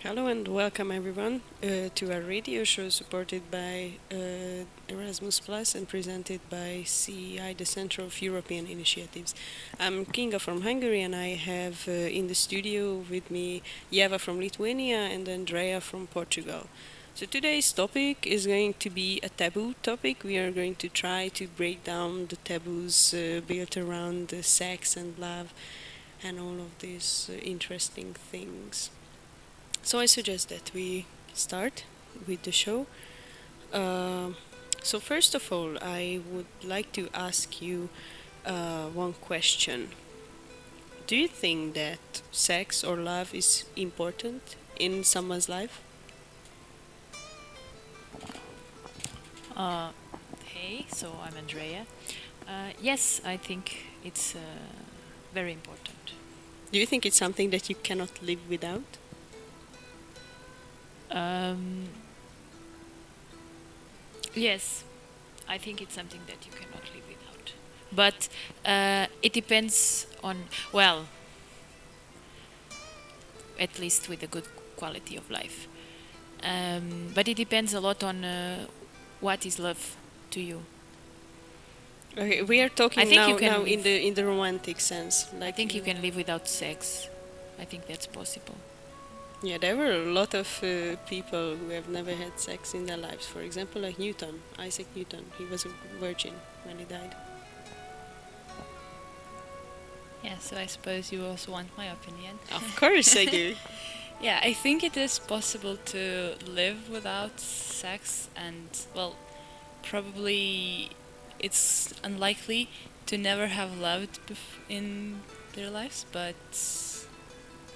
Hello and welcome everyone to our radio show supported by Erasmus Plus and presented by CEI, the Centre of European Initiatives. I'm Kinga from Hungary and I have in the studio with me Jeva from Lithuania and Andrea from Portugal. So today's topic is going to be a taboo topic. We are going to try to break down the taboos built around sex and love and all of these interesting things. So I suggest that we start with the show. Uh, so first of all, I would like to ask you one question. Do you think that sex or love is important in someone's life? Uh, hey, so I'm Andrea. Yes, I think it's very important. Do you think it's something that you cannot live without? Um, yes, I think it's something that you cannot live without. But it depends on, well, at least with a good quality of life. But it depends a lot on what is love to you. Okay, we are I talking think you now can now live. in the romantic sense. I think you can live without sex. I think that's possible. Yeah, there were a lot of people who have never had sex in their lives. For example, like Newton, Isaac Newton. He was a virgin when he died. Yeah, so I suppose you also want my opinion. Of course I do. Yeah, I think it is possible to live without sex, and well, probably it's unlikely to never have loved in their lives, but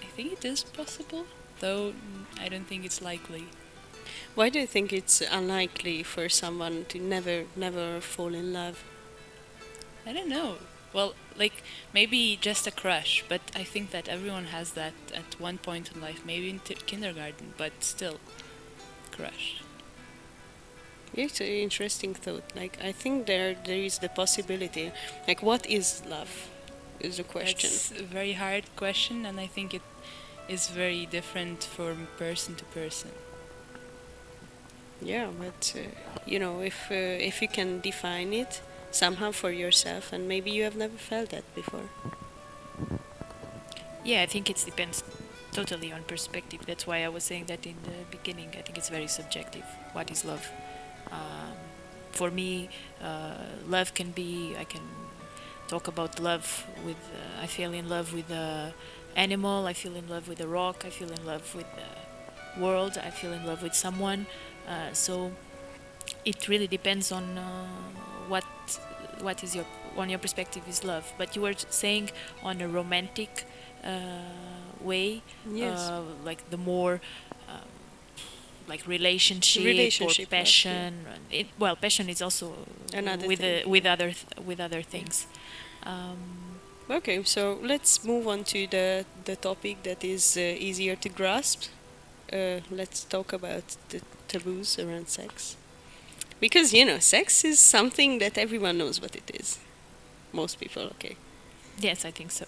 I think it is possible, though I don't think it's likely. Why do you think it's unlikely for someone to never fall in love? I don't know. Well, like maybe just a crush, but I think that everyone has that at one point in life, maybe in kindergarten, but still, crush. It's an interesting thought. Like I think there is the possibility. Like what is love? Is the question. It's a very hard question, and I think it is very different from person to person. Yeah, but if you can define it somehow for yourself, and maybe you have never felt that before. Yeah, I think it depends totally on perspective. That's why I was saying that in the beginning. I think it's very subjective. What is love? For me, love can be. I can talk about love with. I feel in love with the animal. I feel in love with the rock. I feel in love with the world. I feel in love with someone. So it really depends on what is your perspective is love. But you were saying on a romantic way, Yes. like the more like relationship or Relationship love, yeah. passion. Well, passion is also Another with thing. with other things. Um, Okay, so let's move on to the topic that is easier to grasp. Let's talk about the taboos around sex. Because, sex is something that everyone knows what it is. Most people, okay. yes, I think so.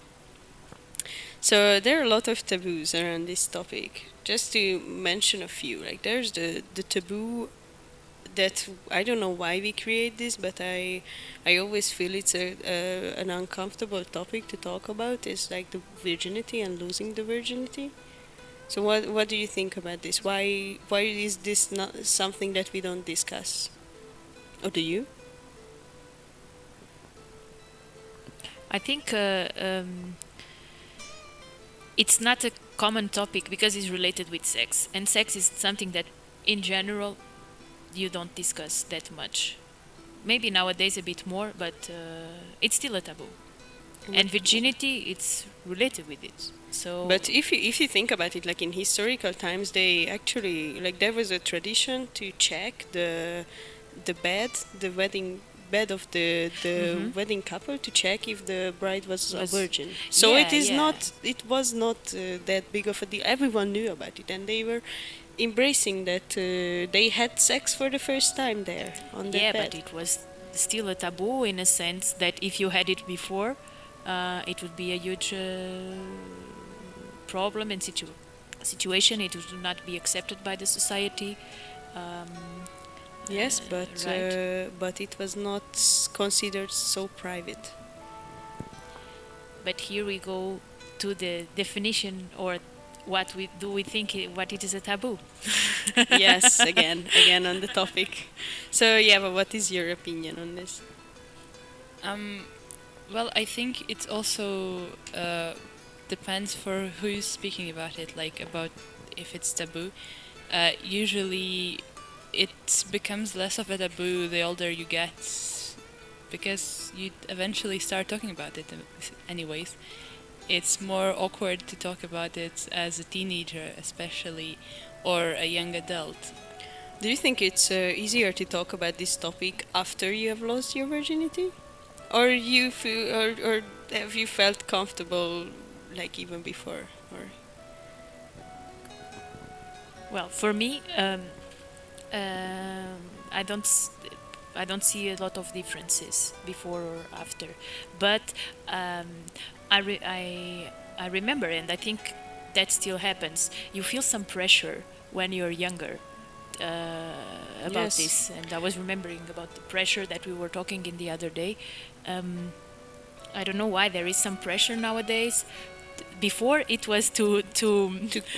So there are a lot of taboos around this topic. Just to mention a few, like there's the taboo that I don't know why we create this, but I always feel it's an uncomfortable topic to talk about. Is like the virginity and losing the virginity. So what do you think about this? Why is this not something that we don't discuss? Or do you? I think it's not a common topic because it's related with sex, and sex is something that, in general, you don't discuss that much. Maybe nowadays a bit more, but it's still a taboo. And virginity, it's related with it. So, But if you think about it, like in historical times, they actually like there was a tradition to check the wedding bed of the Mhm. wedding couple to check if the bride was a Was- virgin. So yeah, yeah. it was not that big of a deal. Everyone knew about it, and they were embracing that they had sex for the first time there on that Yeah, bed. but it was still a taboo in a sense that if you had it before, it would be a huge problem and situation. It would not be accepted by the society. Um, Yes, right. but it was not considered so private. But here we go to the definition, or we think what it is a taboo. Yes, again on the topic. So yeah, but what is your opinion on this? Um, well, I think it also depends for who is speaking about it, like about if it's taboo. Usually, it becomes less of a taboo the older you get, because you eventually start talking about it anyways. It's more awkward to talk about it as a teenager, especially, or a young adult. Do you think it's easier to talk about this topic after you have lost your virginity, or you feel, or have you felt comfortable like even before, or? Well, for me, um, I don't. I don't see a lot of differences before or after, but um, I remember, and I think that still happens. You feel some pressure when you're younger about Yes. this, and I was remembering about the pressure that we were talking in the other day. I don't know why there is some pressure nowadays. Before it was To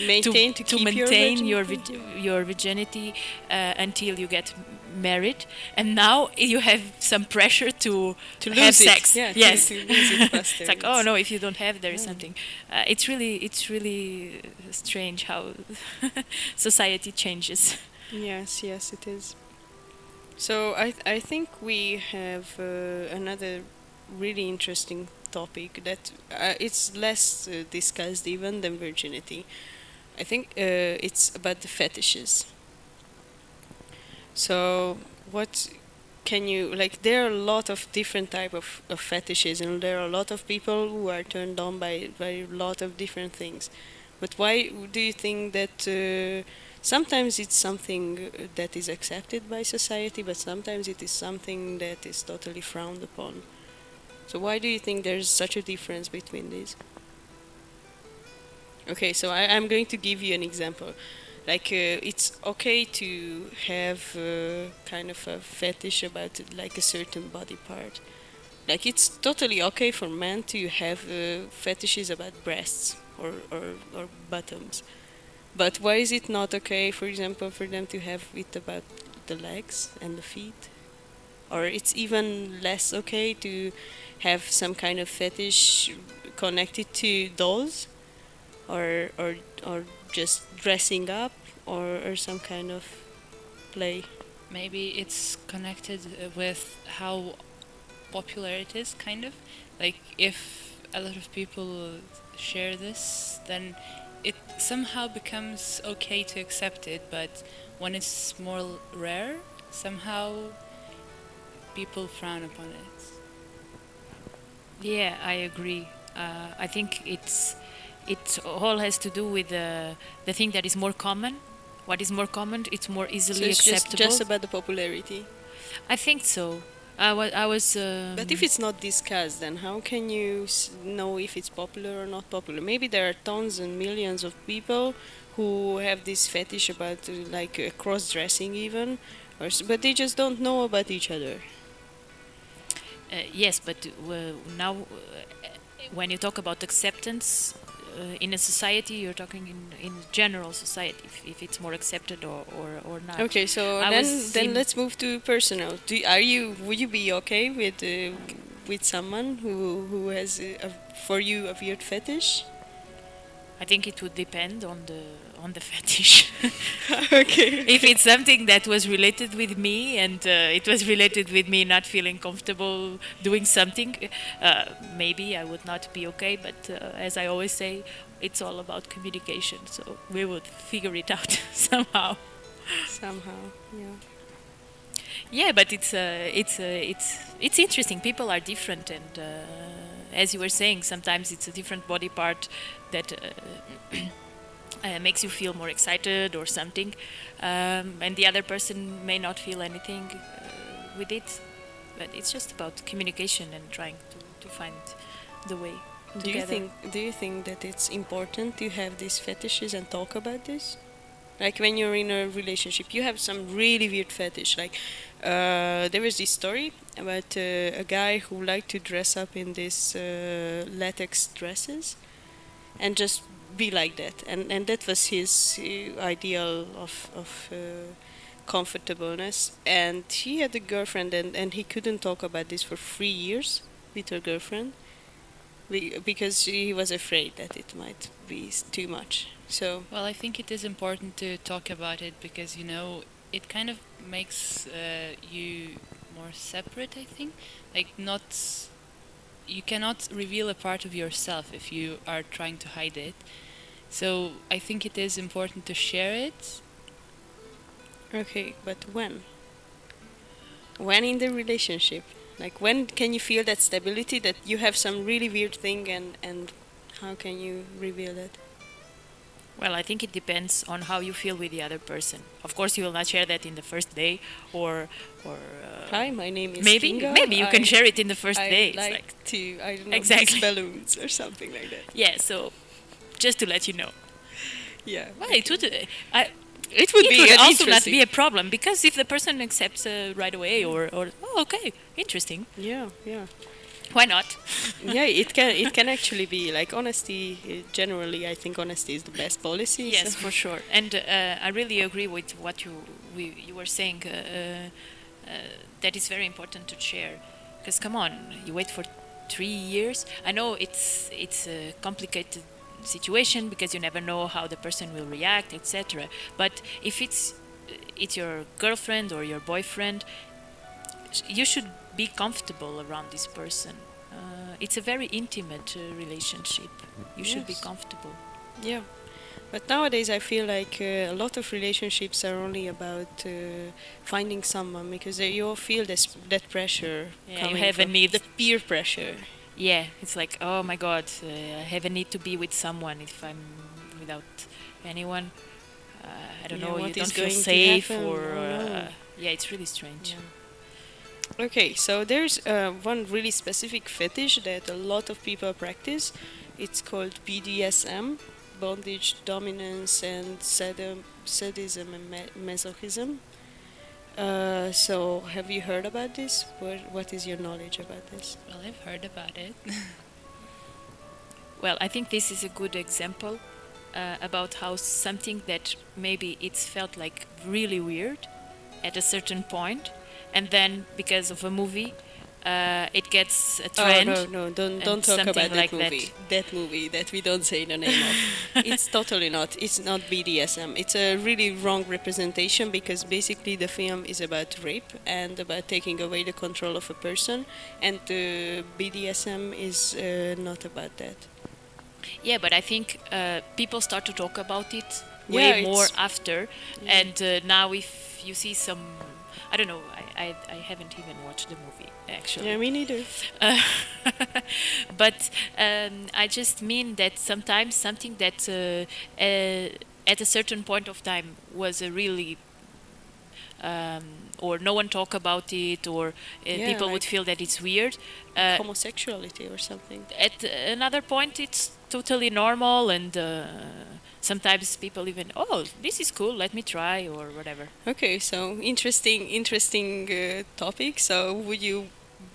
maintain, to keep your maintain virginity? your virginity until you get married, and now you have some pressure to To have lose it. sex. Yeah, Yes, to lose it faster. it's like, oh no, if you don't have, there is Yeah. something. It's really strange how society changes. Yes, yes, it is. So I think we have another really interesting topic that it's less discussed even than virginity. I think it's about the fetishes. So what can you like? There are a lot of different type of fetishes, and there are a lot of people who are turned on by a lot of different things. But why do you think that sometimes it's something that is accepted by society, but sometimes it is something that is totally frowned upon? So why do you think there's such a difference between these? Okay, so I'm going to give you an example. Like, it's okay to have kind of a fetish about like a certain body part. Like, it's totally okay for men to have fetishes about breasts or bottoms. But why is it not okay, for example, for them to have it about the legs and the feet? Or it's even less okay to have some kind of fetish connected to dolls, or or just dressing up, or some kind of play. Maybe it's connected with how popular it is, kind of. Like, if a lot of people share this, then it somehow becomes okay to accept it, but when it's more rare, somehow people frown upon it. Yeah, I agree. I think it all has to do with the thing that is more common. What is more common, it's more So easily it's acceptable. just about the popularity. I think so. I was. But if it's not discussed, then how can you know if it's popular or not popular? Maybe there are tons and millions of people who have this fetish about like cross-dressing even, but they just don't know about each other. Yes, but now when you talk about acceptance in a society, you're talking in general society, if it's more accepted or not. Okay, so I was then in- let's move to personal. Would you be okay with someone who has for you a weird fetish? I think it would depend on the fetish. Okay. If it's something that was related with me, and it was related with me not feeling comfortable doing something, maybe I would not be okay. But as I always say, it's all about communication. So we would figure it out somehow. Somehow, yeah. Yeah, but it's interesting. People are different, and as you were saying, sometimes it's a different body part that makes you feel more excited or something, and the other person may not feel anything with it. But it's just about communication and trying to find the way together. Do you think that it's important to have these fetishes and talk about this? Like when you're in a relationship, you have some really weird fetish. Like there was this story about a guy who liked to dress up in these latex dresses and just be like that, and that was his ideal of comfortableness. And he had a girlfriend, and he couldn't talk about this for 3 years with her girlfriend because he was afraid that it might be too much. So Well, I think it is important to talk about it because, you know, it kind of makes you more separate, I think. Like, not. You cannot reveal a part of yourself if you are trying to hide it. So I think it is important to share it. okay, but when? When in the relationship? Like when can you feel that stability that you have some really weird thing, and how can you reveal that? Well, I think it depends on how you feel with the other person. Of course, you will not share that in the first day, or Hi, my name is maybe Kinga. maybe you can share it in the first I day. It's like to, I don't know, Exactly. miss balloons or something like that. yeah. So just to let you know. Yeah. Well, okay. it would. It would It be would an also not interesting. be a problem because if the person accepts right away, or oh, okay, interesting, Yeah, yeah. why not? Yeah, it can actually be like honesty. Generally, I think honesty is the best policy. Yes, so- for sure. And I really agree with what you were saying. That is very important to share. Because come on, you wait for 3 years. I know it's a complicated situation because you never know how the person will react, etc. But if it's your girlfriend or your boyfriend, you should be comfortable around this person. It's a very intimate relationship. You should be Yes. comfortable. Yeah. But nowadays, I feel like a lot of relationships are only about finding someone because you all feel that pressure. Yeah, you coming have a from need. the peer pressure. Yeah, it's like, oh my God, I have a need to be with someone. If I'm without anyone, I don't Yeah, know, you what don't is feel going to safe, happen? or Oh, no. yeah, it's really strange. Okay, so there's one really specific fetish that a lot of people practice. It's called BDSM, bondage, dominance, and sadism and masochism. So, have you heard about this? What is your knowledge about this? Well, I've heard about it. Well, I think this is a good example about how something that maybe it's felt like really weird at a certain point, and then because of a movie, it gets a trend. Oh no, don't and talk something about like that that. movie. That movie that we don't say the name of. It's totally not. It's not BDSM. It's a really wrong representation because basically the film is about rape and about taking away the control of a person, and BDSM is not about that. Yeah, but I think people start to talk about it Yeah, way more it's- after. Yeah. And now, if you see some, I don't know, I haven't even watched the movie actually. Yeah, me neither. Uh, but I just mean that sometimes something that at a certain point of time was a really or no one talk about it, or Yeah, people would like- feel that it's weird. Homosexuality or something. At another point, it's totally normal, and sometimes people even, oh, this is cool, let me try, or whatever. Okay, so interesting topic. So, would you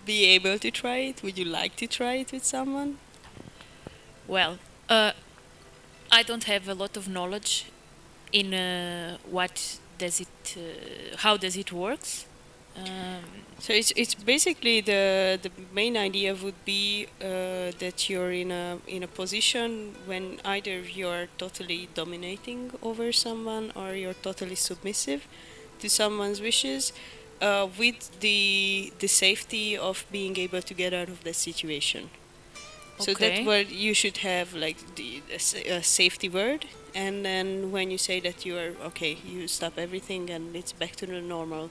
be able to try it? Would you like to try it with someone? Well, I don't have a lot of knowledge in what does it, how does it works. So it's basically the main idea would be that you're in a position when either you're totally dominating over someone or you're totally submissive to someone's wishes, with the safety of being able to get out of that situation. So Okay. that word you should have like a safety word, and then when you say that you are okay, you stop everything and it's back to the normal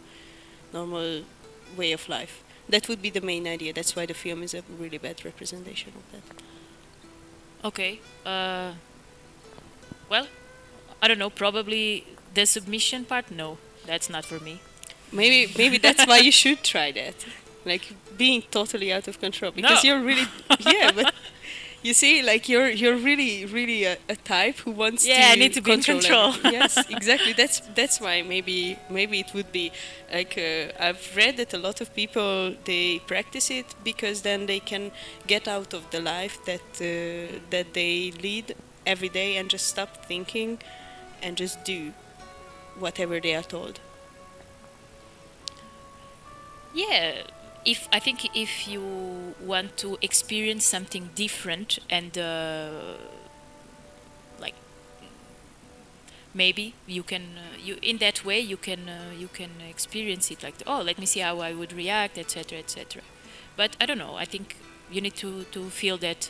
way of life. That would be the main idea. That's why the film is a really bad representation of that. Okay. Well, I don't know. Probably the submission part. No, that's not for me. Maybe that's why you should try that. Like being totally out of control because No. you're really yeah, but You see, like you're really a type who wants Yeah, I to need to be in control. everything. Yes, exactly. That's why maybe it would be like I've read that a lot of people they practice it because then they can get out of the life that they lead every day and just stop thinking and just do whatever they are told. Yeah, if I think if you want to experience something different and like maybe you can you in that way you can experience it like oh let me see how I would react, etc., etc. But I don't know, I think you need to feel that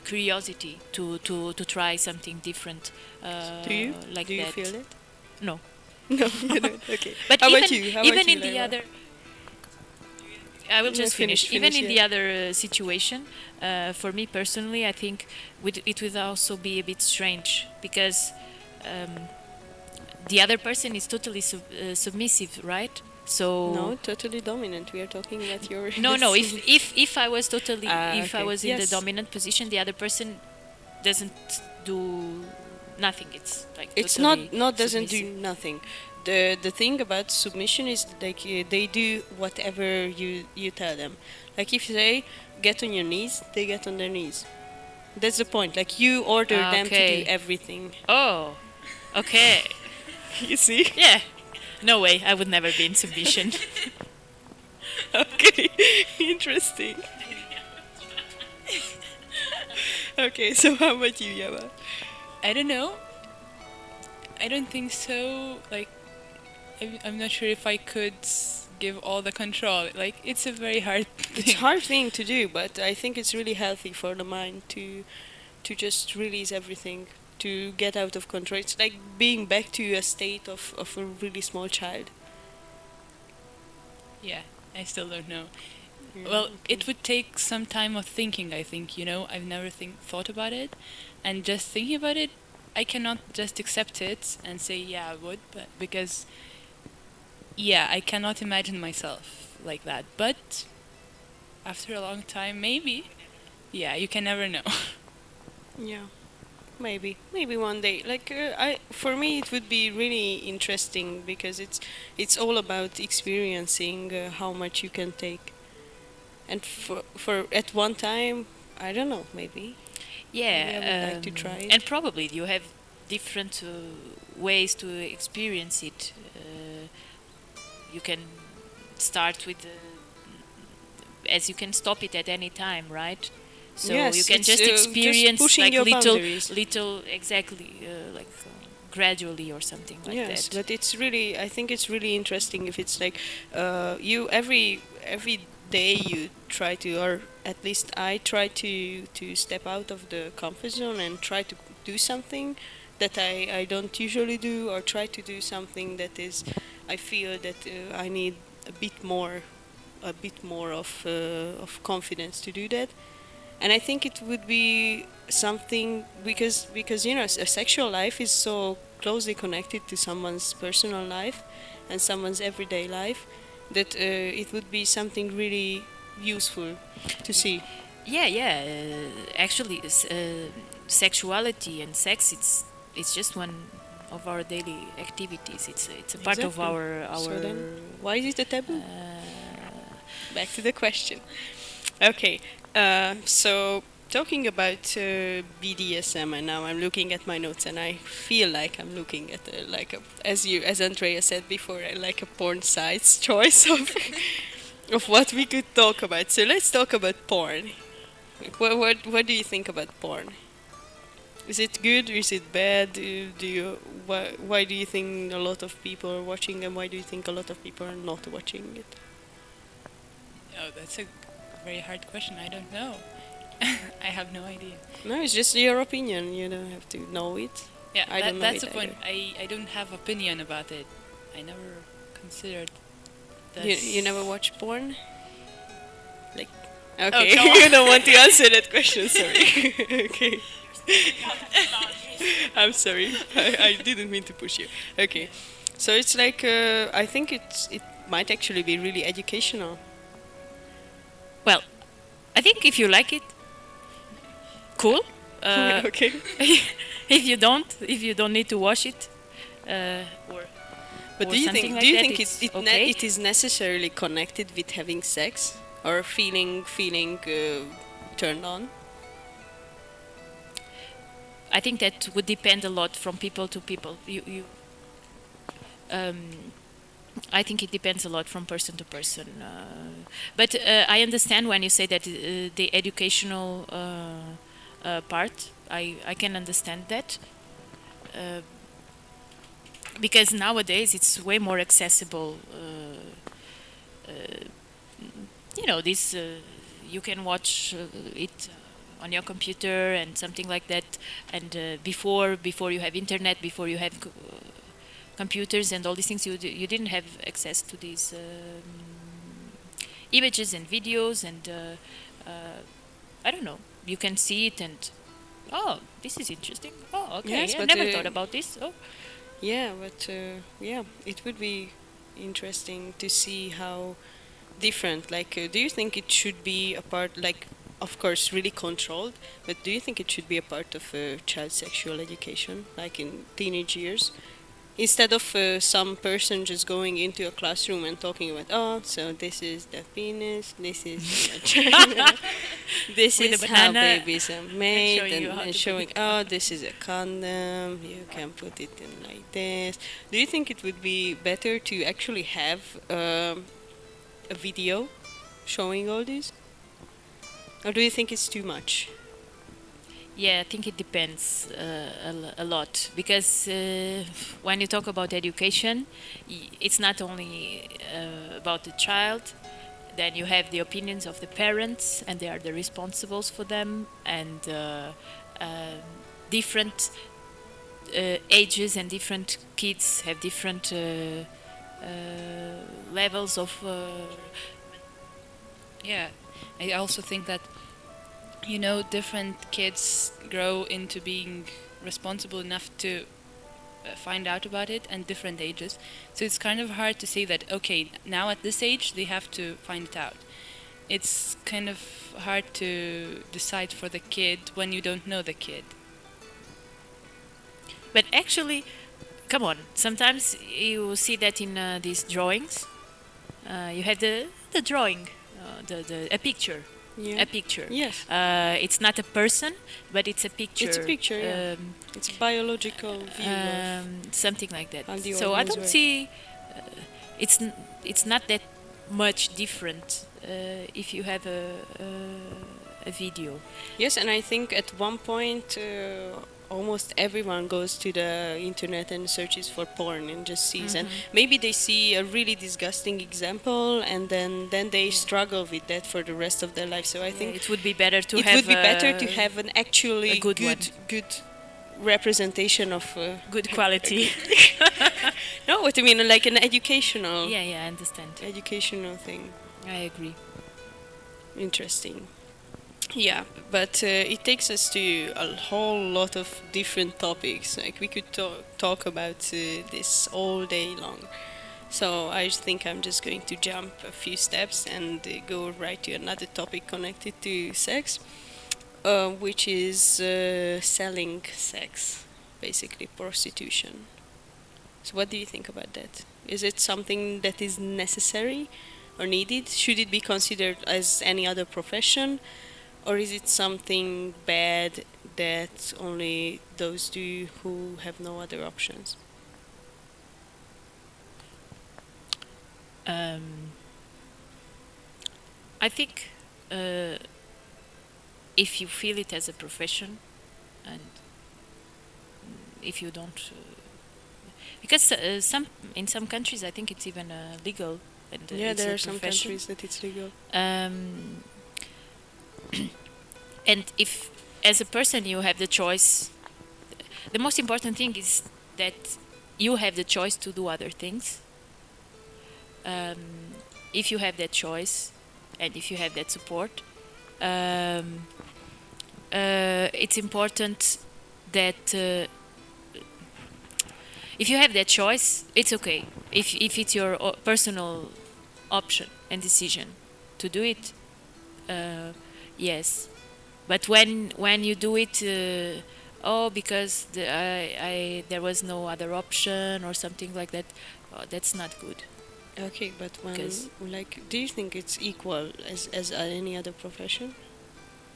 curiosity to try something different Do you? like Do you that. feel it? No. No, you don't. Okay. But How even about you? How even about you, in the Laila? other I will Yeah, just finish. Even in yeah. the other situation, for me personally, I think it would also be a bit strange because um, the other person is totally submissive, right? So No, totally dominant. We are talking about your. no. If I was totally if I Okay. was in the Yes. dominant position, the other person doesn't do nothing. It's like It's totally not doesn't do submissive. nothing. The thing about submission is like they do whatever you tell them. Like if you say get on your knees, they get on their knees. That's the point. Like you order Ah, them to do okay. everything. Oh, okay. You see? Yeah. No way. I would never be in submission. Okay. Interesting. Okay, so how about you, Yaba? I don't know. I don't think so. Like, I'm not sure if I could give all the control. Like, it's a very hard It's a thing. hard thing to do, but I think it's really healthy for the mind to just release everything, to get out of control. It's like being back to a state of a really small child. Yeah, I still don't know. Yeah, Well, okay. it would take some time of thinking, I think, I've never thought about it. And just thinking about it, I cannot just accept it and say, yeah, I would, but because, yeah, I cannot imagine myself like that. But after a long time, maybe. Yeah, you can never know. Yeah, maybe one day. Like for me, it would be really interesting because it's all about experiencing how much you can take, and for at one time, I don't know, maybe. Maybe I would like to try it. And probably you have different ways to experience it. You can start with, as you can stop it at any time, right? So Yes, you can it's, just just experience pushing like your little, boundaries. exactly, like gradually or something like Yes, that. but it's really. I think it's really interesting if it's like, you every day you try to, or at least I try to step out of the comfort zone and try to do something that I don't usually do, or try to do something that is, I feel that I need a bit more of confidence to do that. And I think it would be something because a sexual life is so closely connected to someone's personal life and someone's everyday life that it would be something really useful to see. Yeah, yeah. Actually, sexuality and sex, it's just one of our daily activities. It's a part of Exactly. our So then, why is it a taboo? Back to the question. Okay, so talking about BDSM, and now I'm looking at my notes, and I feel like I'm looking at as Andrea said before, like a porn site's choice of what we could talk about. So let's talk about porn. Like, what do you think about porn? Is it good or is it bad? Do you why do you think a lot of people are watching, and why do you think a lot of people are not watching it? Oh, that's a very hard question. I don't know. I have no idea. No, it's just your opinion. You don't have to know it. Yeah, I don't know that's it the point. either. I don't have opinion about it. I never considered You this. you never watch porn? Like, Oh, okay, come on. you don't want to answer that question. Sorry. Okay, I'm sorry. I didn't mean to push you. Okay, so it's like I think it might actually be really educational. Well, I think if you like it, cool. Okay. If you don't need to wash it, or But or do you something think like do you that, think it's it okay. it is necessarily connected with having sex or feeling turned on? I think that would depend a lot from people to people. Um, I think it depends a lot from person to person. But I understand when you say that the educational part. I can understand that. Uh, because nowadays it's way more accessible. This you can watch it on your computer and something like that. And before you have internet, before you have computers and all these things, you didn't have access to these images and videos and I don't know. You can see it and oh, this is interesting. Oh, okay. Yes, I but never thought about this. Oh, yeah, but yeah, it would be interesting to see how different. Like, do you think it should be a part, like, of course, really controlled, but do you think it should be a part of child sexual education, like in teenage years? Instead of some person just going into a classroom and talking about, oh, so this is the penis, this is the vagina, this With a is how banana babies are made, showing you how to and put showing, it. oh, this is a condom, you can put it in like this. Do you think it would be better to actually have a video showing all this? Or do you think it's too much? Yeah, I think it depends a lot because when you talk about education, it's not only about the child. Then you have the opinions of the parents, and they are the responsibles for them, and different ages and different kids have different levels of. Yeah, I also think that different kids grow into being responsible enough to find out about it at different ages. So it's kind of hard to say that okay, now at this age they have to find it out. It's kind of hard to decide for the kid when you don't know the kid. But actually, come on. Sometimes you see that in these drawings. You have the drawing, a picture. Yeah. A picture. Yes. It's not a person, but it's a picture. It's a picture, yeah. It's a biological view of something like that. how the So I organs don't work. see. It's not that much different if you have a video. Yes, and I think at one point almost everyone goes to the internet and searches for porn and just sees, and maybe they see a really disgusting example, and then they struggle with that for the rest of their life. So I think it would be better to it have. would be better to have an actually a good one. good representation of Good quality. no, what I mean, like an educational Yeah, I understand. educational thing. I agree. Interesting. Yeah, but it takes us to a whole lot of different topics. Like we could talk about this all day long. So I think I'm just going to jump a few steps and go right to another topic connected to sex, which is selling sex, basically prostitution. So what do you think about that? Is it something that is necessary or needed? Should it be considered as any other profession? Or is it something bad that only those do who have no other options? I think if you feel it as a profession, and if you don't, because in some countries I think it's even legal. And, Yeah, it's there a are some profession. countries that it's legal. And if, as a person, you have the choice, the most important thing is that you have the choice to do other things. If you have that choice, and if you have that support, it's important that if you have that choice, it's okay. If it's your personal option and decision to do it, yes. But when you do it, oh, because there was no other option or something like that, that's not good. Okay, but when, Because like, do you think it's equal as any other profession?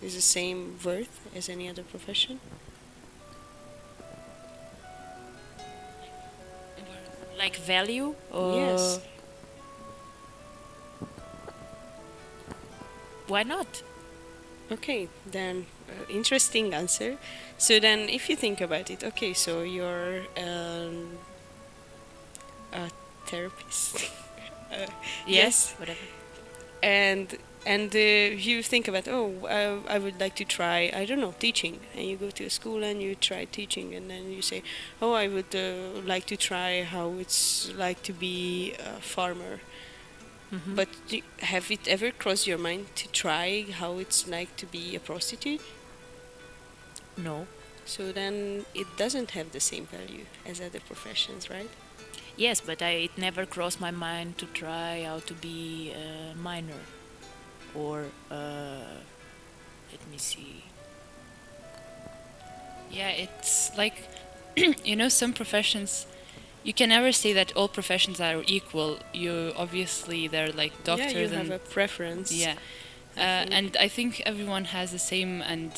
Is the same worth as any other profession? like value, or Yes. why not? Okay, then interesting answer. So then, if you think about it, okay, so you're a therapist. uh, Yes, yes, whatever. and you think about, oh, I would like to try, I don't know, teaching, and you go to a school and you try teaching, and then you say, oh, I would like to try how it's like to be a farmer. Hmm. But have it ever crossed your mind to try how it's like to be a prostitute? No. So then it doesn't have the same value as other professions, right? Yes, but it never crossed my mind to try how to be a miner, or let me see. Yeah, it's like some professions you can never say that all professions are equal. You obviously they're like Yeah, you doctors have and a preference. yeah, I think. and I think everyone has the same. And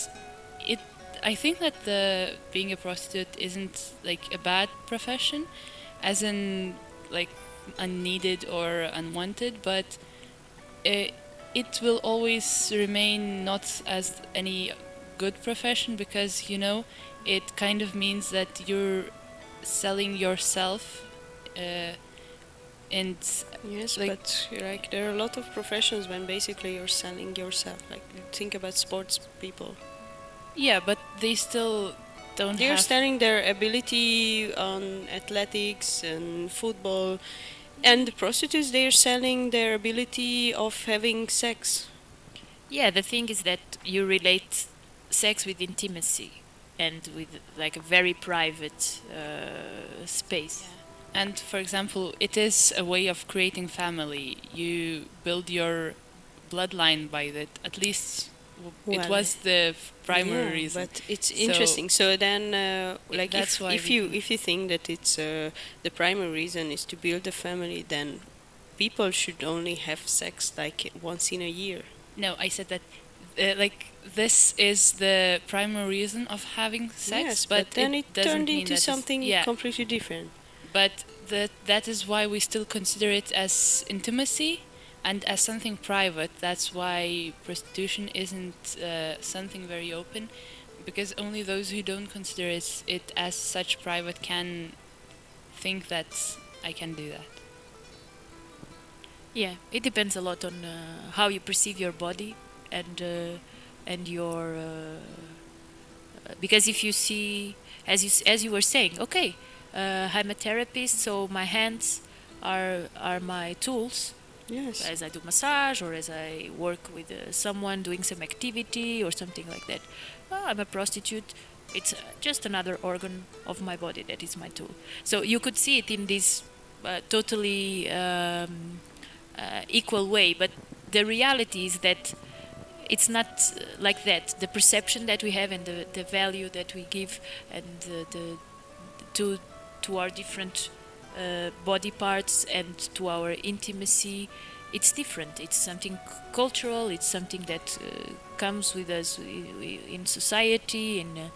it, I think that the being a prostitute isn't like a bad profession, as in like unneeded or unwanted, but it, it will always remain not as any good profession because it kind of means that you're selling yourself uh, and Yes, like but like there are a lot of professions when basically you're selling yourself. Like think about sports people. yeah, but they still don't They're have. selling their ability on athletics and football, and the prostitutes they're selling their ability of having sex. Yeah, the thing is that you relate sex with intimacy and with like a very private space. And for example, it is a way of creating family. You build your bloodline by that. At least it Well, was the primary yeah, reason. but it's So interesting. So then, like, that's why if we you can. think that it's the primary reason is to build a family, then people should only have sex like once in a year. No, I said that like this is the primary reason of having sex, Yes, but but then it it doesn't turned mean into that it's, something yeah. completely different. But that is why we still consider it as intimacy and as something private. That's why prostitution isn't something very open, because only those who don't consider it as such private can think that I can do that. Yeah, it depends a lot on how you perceive your body and your because if you see, as you were saying, okay, I'm a therapist, so my hands are my tools Yes. as I do massage or as I work with someone doing some activity or something like that. I'm a prostitute. It's just another organ of my body that is my tool. So you could see it in this totally equal way, but the reality is that it's not like that. The perception that we have and the value that we give and the to our different body parts and to our intimacy, it's different. It's something cultural. It's something that comes with us in society, and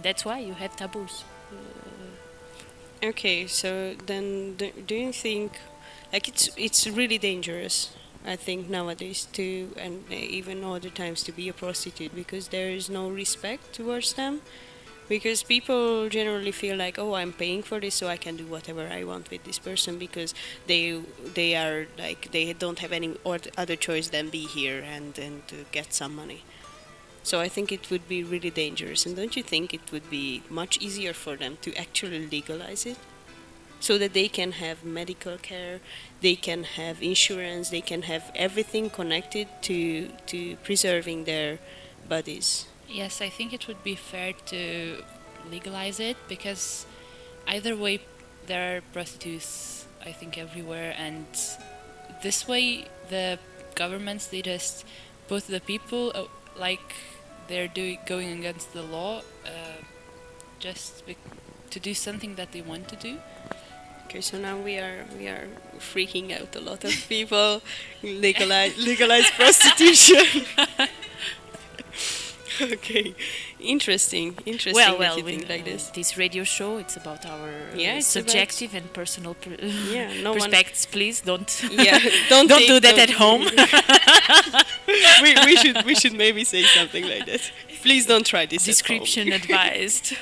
that's why you have taboos. Okay, so then do you think like it's really dangerous? I think nowadays to and even other times to be a prostitute because there is no respect towards them because people generally feel like, oh, I'm paying for this so I can do whatever I want with this person because they are like they don't have any other choice than be here and to get some money. So I think it would be really dangerous. And don't you think it would be much easier for them to actually legalize it? So that they can have medical care, they can have insurance, they can have everything connected to preserving their bodies. Yes, I think it would be fair to legalize it because either way, there are prostitutes, I think, everywhere, and this way, the governments they just put the people like they're going against the law, just to do something that they want to do. Okay, so now we are freaking out a lot of people. Legalize prostitution. Okay, interesting Well, that you when, think like this. this radio show, it's about our Yeah, it's subjective and personal Yeah, no one. perspectives. Please don't Yeah, don't take- do that at home. we should maybe say something like that. Please don't try this. at home. Description advised.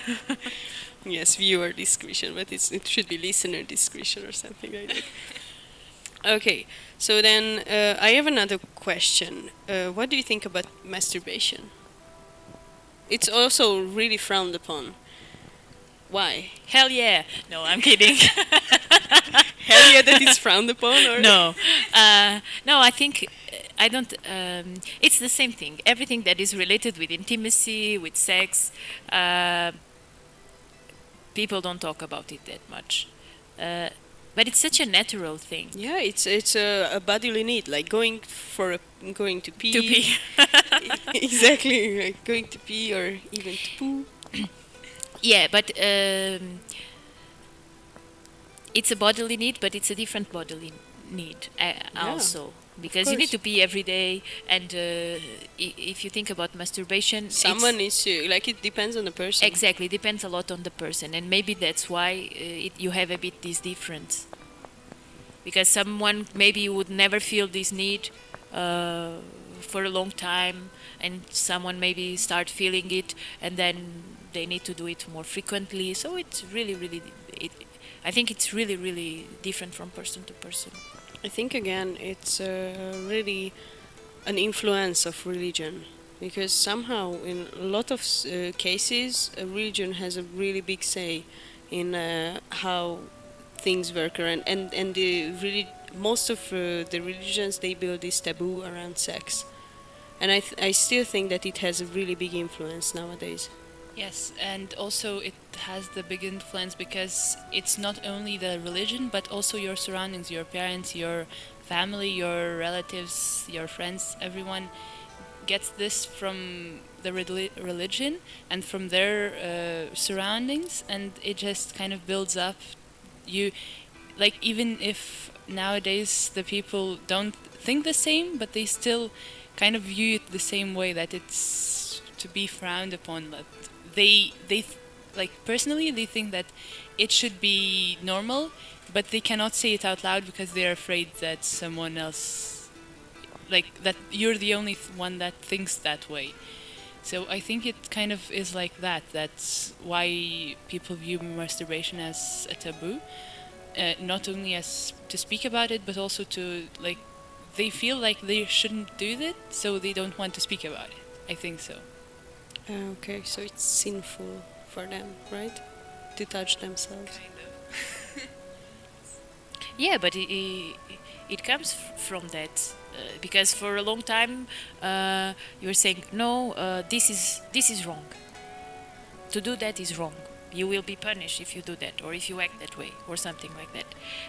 Yes, viewer discretion, but it should be listener discretion or something like that. Okay, so then I have another question. What do you think about masturbation? It's also really frowned upon. Why? Hell yeah! No, I'm kidding. Hell yeah, that is frowned upon, or No, no. I think I don't. It's the same thing. Everything that is related with intimacy, with sex, people don't talk about it that much. But it's such a natural thing Yeah, it's a bodily need, like going to pee. to be. Exactly, like going to pee or even to poo. Yeah, but it's a bodily need, but it's a different bodily need also. Because you need course. to pee every day, and if you think about masturbation, Someone needs to, like, it depends on the person. exactly depends a lot on the person, and maybe that's why you have a bit this difference. Because someone maybe would never feel this need for a long time, and someone maybe start feeling it, and then they need to do it more frequently. So it's really, I think it's really different from person to person. I think again it's really an influence of religion, because somehow in a lot of cases religion has a really big say in how things work around, and the really most of the religions, they build this taboo around sex, and I still think that it has a really big influence nowadays. Yes, and also it has the big influence because it's not only the religion, but also your surroundings, your parents, your family, your relatives, your friends, everyone gets this from the religion and from their surroundings, and it just kind of builds up. You, like, even if nowadays the people don't think the same, but they still kind of view it the same way, that it's to be frowned upon. That like, personally they think that it should be normal, but they cannot say it out loud because they're afraid that someone else, like, that you're the only one that thinks that way. So I think it kind of is like that. That's why people view masturbation as a taboo, not only as to speak about it, but also to, like, they feel like they shouldn't do that, so they don't want to speak about it. I think so. Okay, so it's sinful for them, right, to touch themselves. Yeah, but it comes from that, because for a long time you were saying no, this is wrong. To do that is wrong. You will be punished if you do that, or if you act that way, or something like that.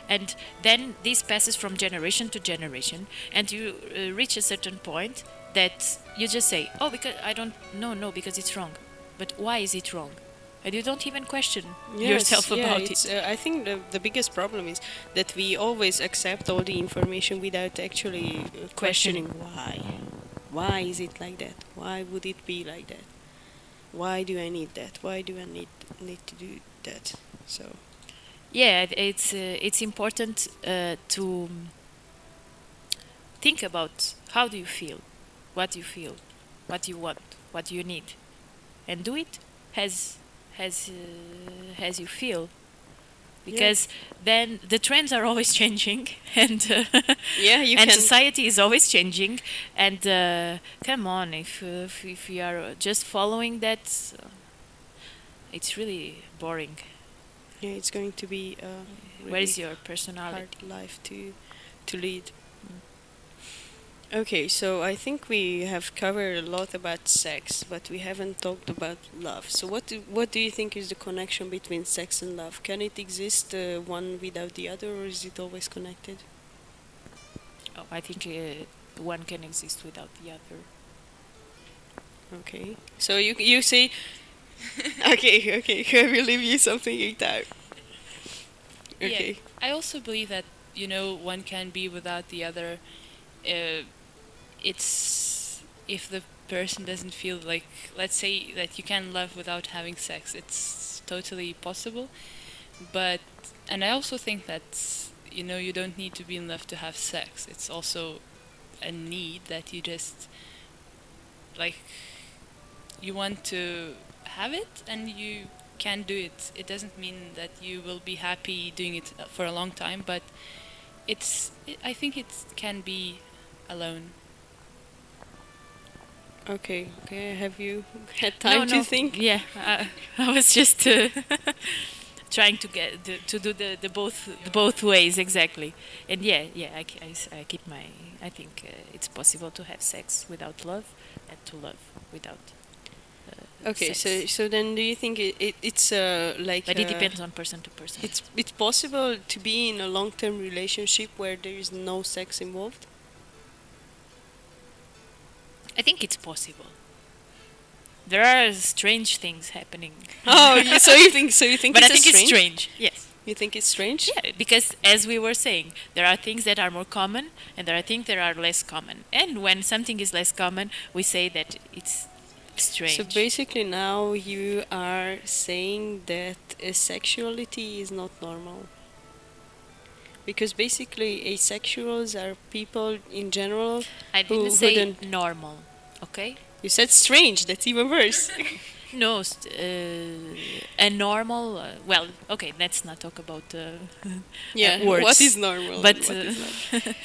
And then this passes from generation to generation, and you reach a certain point that you just say, oh, because I don't, no, because it's wrong. But why is it wrong? And you don't even question yourself about it's, it. I think the biggest problem is that we always accept all the information without actually questioning why. Why is it like that? Why would it be like that? Why do I need that? Why do I need to do that? So Yeah, it's important to think about how do you feel, what you feel, what you want, what you need, and do it as you feel, because then the trends are always changing, and yeah, you and can. society is always changing, and come on, if we are just following that, it's really boring. Yeah, it's going to be Where is really your personality? hard life to lead. Okay, so I think we have covered a lot about sex, but we haven't talked about love. So what do you think is the connection between sex and love? Can it exist one without the other, or is it always connected? Oh, I think one can exist without the other. Okay. So you say okay, okay. I will leave you something like that. Yeah, Okay. I also believe that, one can be without the other. Uh, it's if the person doesn't feel like, let's say that you can love without having sex, it's totally possible. But, and I also think that, you don't need to be in love to have sex. It's also a need that you just, like, you want to have it and you can do it. It doesn't mean that you will be happy doing it for a long time, but I think it can be alone. Okay. Okay. Have you had No, time to no. think? Yeah, I was just trying to get to do the both ways exactly. And yeah, yeah, I keep my. I think it's possible to have sex without love, and to love without Okay. sex. So then, do you think it's like But it depends on person to person. it's possible to be in a long-term relationship where there is no sex involved? I think it's possible. There are strange things happening. Oh, so you think But I it's think it's strange? strange. Yes. You think it's strange? Yeah, because as we were saying, there are things that are more common and there are things that are less common. And when something is less common, we say that it's strange. So basically, now you are saying that asexuality is not normal. Because basically, asexuals are people in general. I didn't who say don't- normal, okay? You said strange. That's even worse. No, a normal. Well, okay, let's not talk about Yeah. words. What is normal? But What is not?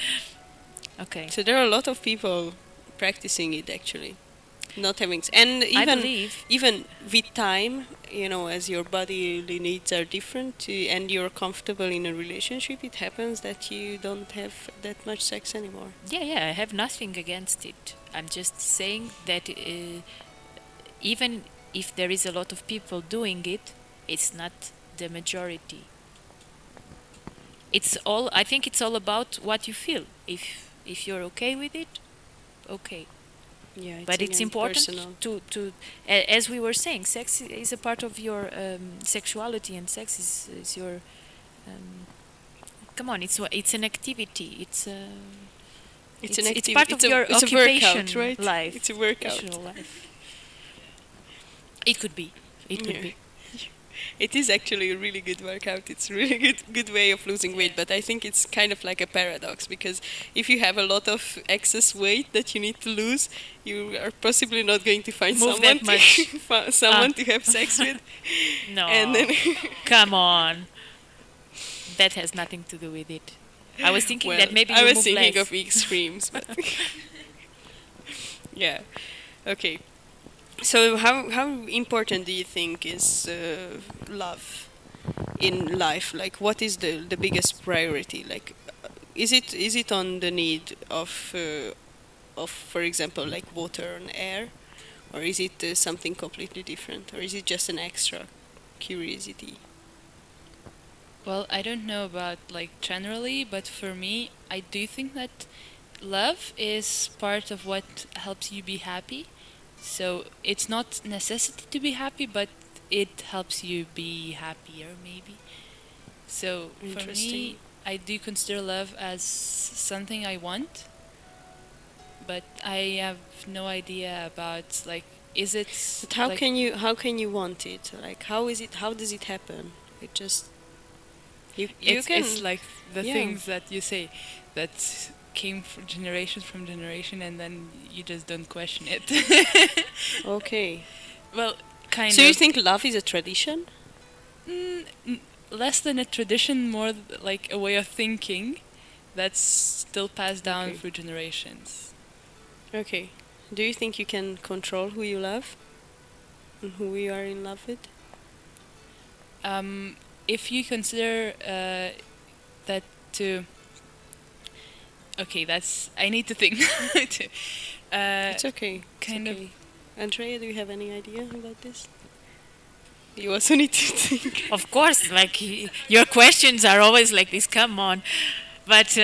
okay, So there are a lot of people practicing it actually, not having. And I even believe. even with time, as your bodily needs are different, and you're comfortable in a relationship, it happens that you don't have that much sex anymore. Yeah, yeah, I have nothing against it. I'm just saying that even if there is a lot of people doing it, it's not the majority. It's all. I think it's all about what you feel. If you're okay with it, okay. Yeah, But it's again important personal. as we were saying, sex is a part of your sexuality, and sex is your. Um, come on, it's an activity. It's an it's activity. part of your it's a occupation workout, right? life. It's a workout. Professional life. It could be. It could Yeah. be. It is actually a really good workout. It's a really good way of losing weight, but I think it's kind of like a paradox because if you have a lot of excess weight that you need to lose, you are possibly not going to find Move someone that much. someone to have sex with, No. and then Come on. That has nothing to do with it. I was thinking well, that maybe I you was move thinking less. of extremes, but yeah, okay. So how important do you think is love in life? Like, what is the biggest priority? Like, is it on the need of, for example, like water and air, or is it something completely different, or is it just an extra curiosity? Well, I don't know about like generally, but for me, I do think that love is part of what helps you be happy. So it's not necessity to be happy, but it helps you be happier maybe. So for Interesting. me, I do consider love as something I want, but I have no idea about like is it But how like, can you want it? Like, how does it happen? It just you can it's like the yeah. things that you say that came from generation and then you just don't question it. okay. Well, kind So of. you think love is a tradition? Less than a tradition, more like a way of thinking that's still passed down Okay. through generations. Okay. Do you think you can control who you love and who you are in love with? If you consider that to okay, that's I need to think. It's okay. It's kind of- okay. Andrea, do you have any idea about this? You also need to think. Of course, like your questions are always like this. Come on, but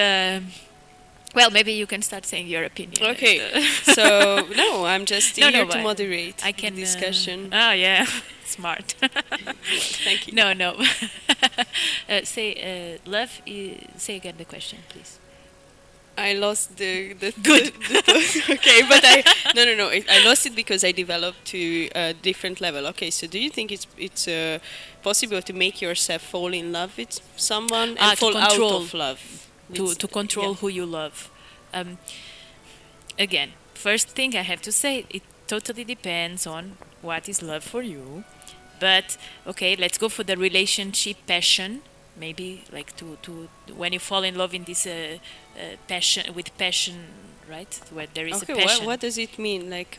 Well, maybe you can start saying your opinion. Okay, and, so no, I'm just No, here no, to but moderate I can the discussion. Oh yeah, smart. Thank you. No, no. Love. Say again the question, please. I lost the Good. the thought. Okay, but no. I lost it because I developed to a different level. Okay, so do you think it's possible to make yourself fall in love with someone and To fall out control, of love? to control Yeah. who you love. Um, Again, first thing I have to say, it totally depends on what is love for you. But okay, let's go for the relationship passion. Maybe like to when you fall in love in this passion with passion, right? Where there is a Okay, passion. what does it mean? Like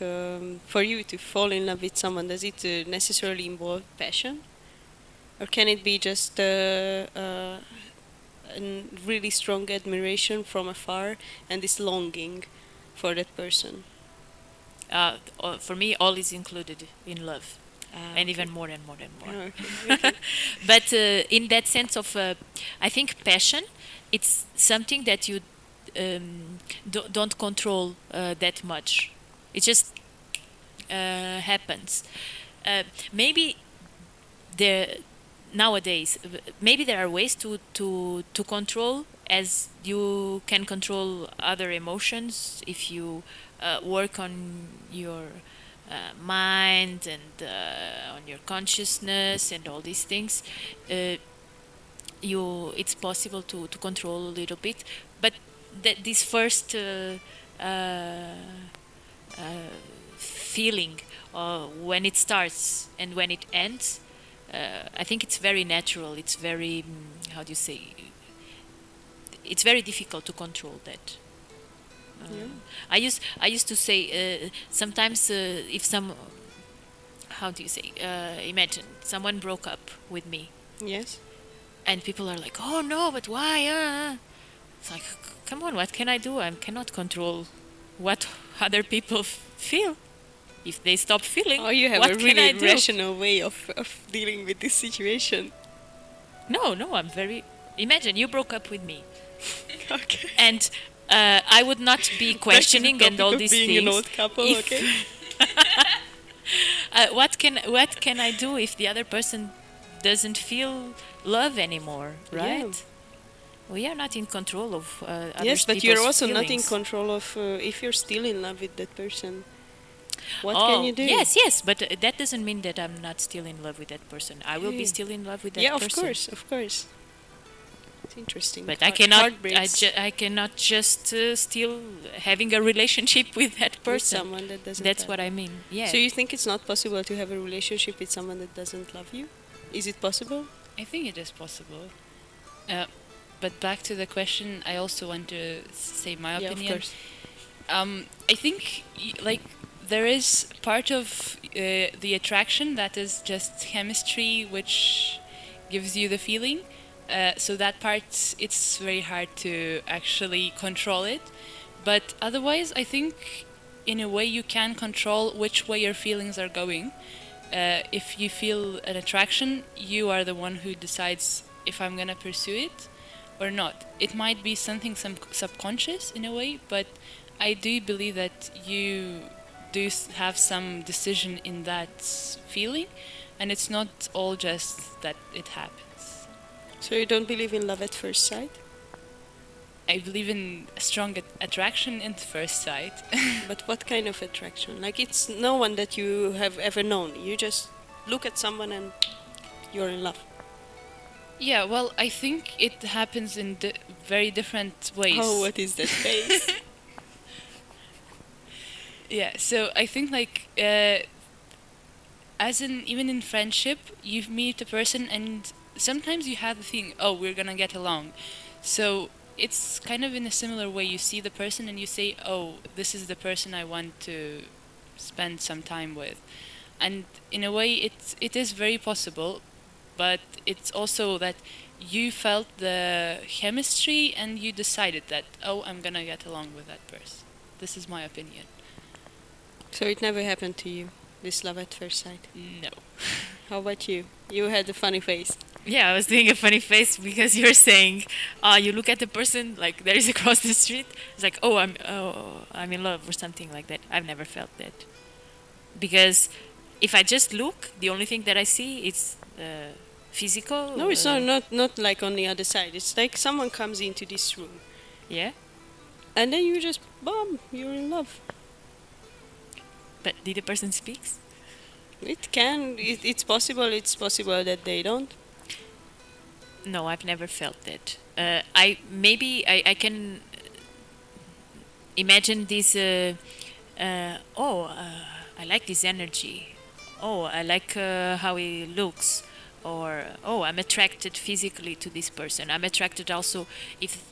for you to fall in love with someone, does it necessarily involve passion, or can it be just a really strong admiration from afar and this longing for that person? For me, all is included in love, and Okay. even more and more and more. Oh, okay. Okay. But in that sense of, I think passion, it's something that you don't control that much. It just happens. Maybe there nowadays, maybe there are ways to control, as you can control other emotions if you work on your mind and on your consciousness and all these things. It's possible to control a little bit, but this first feeling when it starts and when it ends, I think it's very natural. It's very how do you say, it's very difficult to control that. Yeah. I used to say sometimes if some, how do you say, imagine someone broke up with me Yes. and people are like, oh no, but why? It's like, come on, what can I do? I cannot control what other people feel. If they stop feeling, Oh, you have what a can I really do? rational way of dealing with this situation. No, I'm very. Imagine you broke up with me, Okay. and I would not be questioning and all these being things. an old couple, if- okay? what can I do if the other person doesn't feel love anymore, right? Yeah. We are not in control of other Yes, but you're people's also not in feelings. control of if you're still in love with that person. What Oh, can you do? yes, but that doesn't mean that I'm not still in love with that person. I will be Yeah. still in love with that Yeah, person. of course. It's interesting. But I cannot. Heartbreaks I cannot just still having a relationship with that with person. someone that doesn't. That's love what you. I mean. Yeah. So you think it's not possible to have a relationship with someone that doesn't love you? Is it possible? I think it is possible. But back to the question, I also want to say my Yeah, opinion. of course. I think like there is part of the attraction that is just chemistry, which gives you the feeling. So that part, it's very hard to actually control it. But otherwise, I think in a way you can control which way your feelings are going. If you feel an attraction, you are the one who decides if I'm gonna pursue it or not. It might be something subconscious in a way, but I do believe that you do have some decision in that feeling, and it's not all just that it happens. So you don't believe in love at first sight? I believe in a strong attraction at first sight. But what kind of attraction? Like it's no one that you have ever known. You just look at someone and you're in love. Yeah, well, I think it happens in very different ways. Oh, what is that face? Yeah, so I think like as in even in friendship, you meet a person and sometimes you have the thing, oh, we're gonna get along. So it's kind of in a similar way. You see the person and you say, oh, this is the person I want to spend some time with. And in a way, it is very possible, but it's also that you felt the chemistry and you decided that, oh, I'm gonna get along with that person. This is my opinion. So it never happened to you, this love at first sight. No. How about you? You had a funny face. Yeah, I was doing a funny face because you're saying, you look at the person like there is across the street. It's like, I'm in love or something like that. I've never felt that because if I just look, the only thing that I see is physical. No, it's not like on the other side. It's like someone comes into this room, Yeah, and then you just boom, you're in love. but did the person speaks? It can. It's possible. It's possible that they don't. No, I've never felt that. I can imagine this. I like this energy. Oh, I like how he looks. Or oh, I'm attracted physically to this person. I'm attracted also if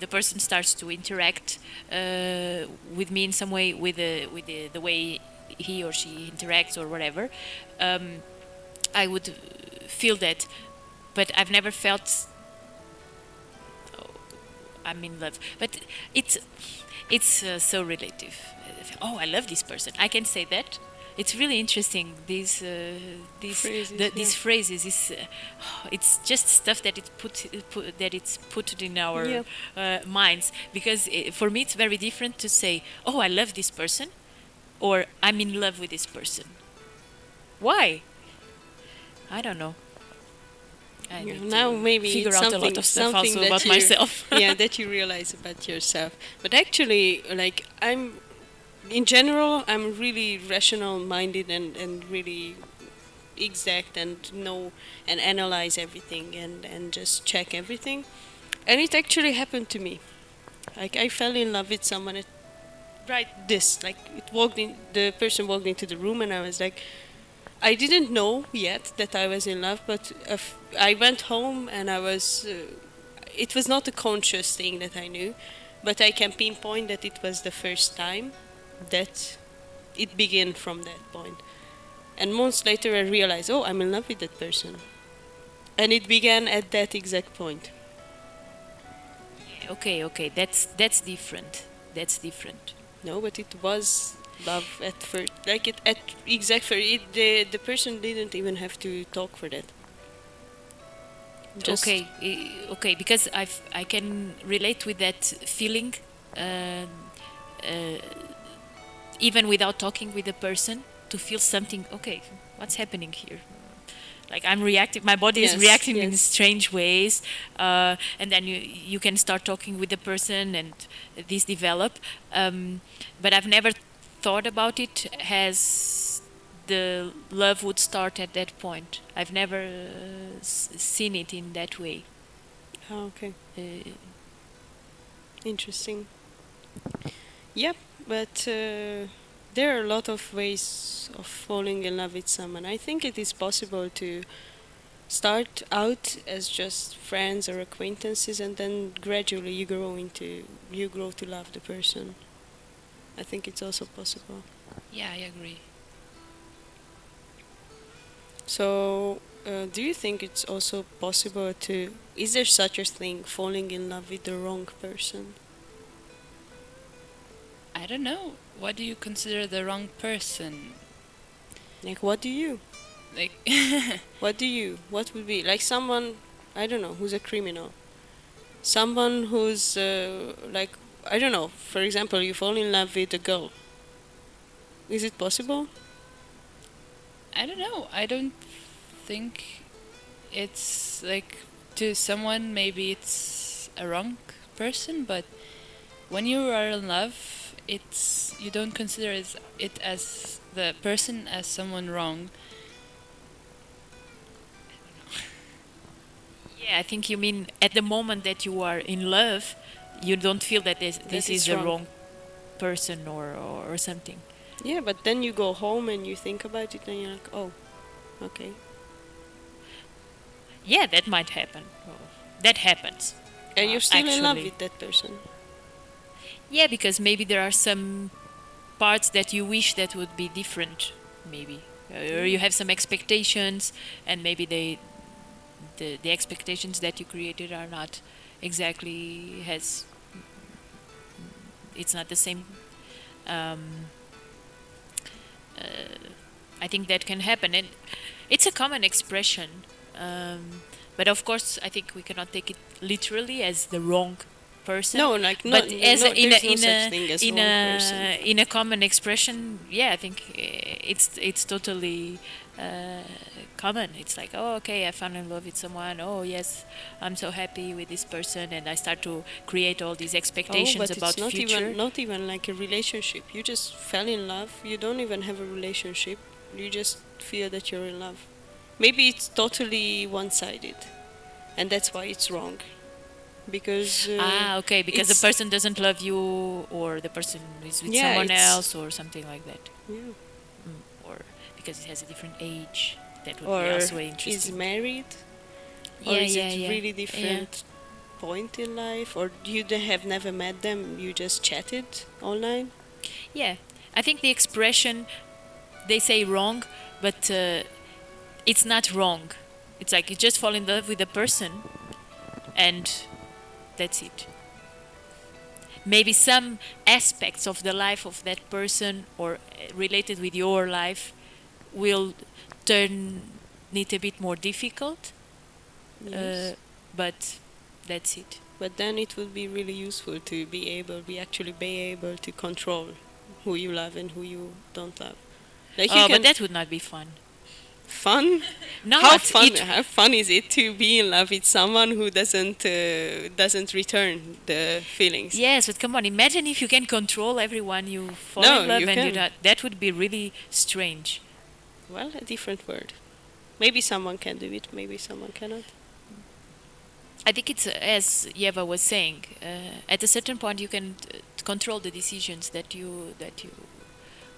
the person starts to interact with me in some way with the way he or she interacts or whatever. I would feel that, but I've never felt I'm in love. But it's so relative. Oh, I love this person. I can say that. It's really interesting. Phrases, These yeah. phrases. It's just stuff that that it's put in our Yeah. minds. Because for me, it's very different to say, "Oh, I love this person," or "I'm in love with this person." Why? I don't know. I Yeah, need now to maybe figure it's out a lot of stuff something also that about you, myself. yeah, that you realize about yourself. But actually, like I'm, in general, I'm really rational minded and really exact and know and analyze everything and just check everything. And it actually happened to me. Like I fell in love with someone at right this like the person walked into the room and I was like I didn't know yet that I was in love, but I went home and I was. It was not a conscious thing that I knew, but I can pinpoint that it was the first time that it began from that point. And months later, I realized, oh, I'm in love with that person, and it began at that exact point. Okay, that's different. That's different. No, but it was love at first. Like it at exact first. The person didn't even have to talk for that. Just Okay, because I can relate with that feeling, um, uh, even without talking with the person, to feel something. Okay, what's happening here? Like I'm reacting, my body is yes, reacting in yes. strange ways, and then you can start talking with the person, and these develop. But I've never thought about it as the love would start at that point. I've never seen it in that way. Oh, okay. Uh, Interesting. Yep, but there are a lot of ways of falling in love with someone. I think it is possible to start out as just friends or acquaintances, and then gradually you grow to love the person. I think it's also possible. Yeah, I agree. So, do you think it's also possible to? Is there such a thing, falling in love with the wrong person? I don't know. What do you consider the wrong person? Like, what do you? Like, What do you? What would be like someone? I don't know who's a criminal. Someone who's like I don't know. For example, you fall in love with a girl. Is it possible? I don't know. I don't think it's like to someone maybe it's a wrong person, but when you are in love, it's you don't consider it as the person as someone wrong. yeah, I think you mean at the moment that you are in love, you don't feel that this That is is the wrong. wrong person or something. Yeah, but then you go home and you think about it and you're like, oh, okay. Yeah, that might happen. That happens. And you're still in love Actually. with that person. Yeah, because maybe there are some parts that you wish that would be different, maybe. Or you have some expectations, and maybe the expectations that you created are not exactly has. It's not the same. Um, I think that can happen, and it's a common expression. But of course, I think we cannot take it literally as the wrong person. No, like But as no, in there's a no such thing as wrong person. in a common expression, yeah, I think it's totally common. It's like, oh, okay, I fell in love with someone. Oh, yes, I'm so happy with this person, and I start to create all these Oh, expectations but about it's not future. even like a relationship. You just fell in love. You don't even have a relationship. You just feel that you're in love. Maybe it's totally one-sided, and that's why it's wrong. Because Okay, because the it's person doesn't love you, or the person is with yeah, someone it's else, or something like that. yeah. Or because it has a different age. That would be Or also is interesting. married, or Yeah, is yeah, it yeah. really Yeah. different point in life, or you have never met them, you just chatted online. Yeah, I think the expression, they say wrong, but it's not wrong. It's like you just fall in love with a person, and that's it. Maybe some aspects of the life of that person, or related with your life, will turn it a bit more difficult, Yes. but that's it. But then it would be really useful to be actually be able to control who you love and who you don't love. Like you Oh, but can that would not be fun. fun. Not How fun is it to be in love with someone who doesn't return the feelings? Yes, but come on, imagine if you can control everyone you fall No, in love you and you can. not. That would be really strange. Well, a different word. Maybe someone can do it. Maybe someone cannot. I think it's as Yeva was saying. At a certain point, you can control the decisions that you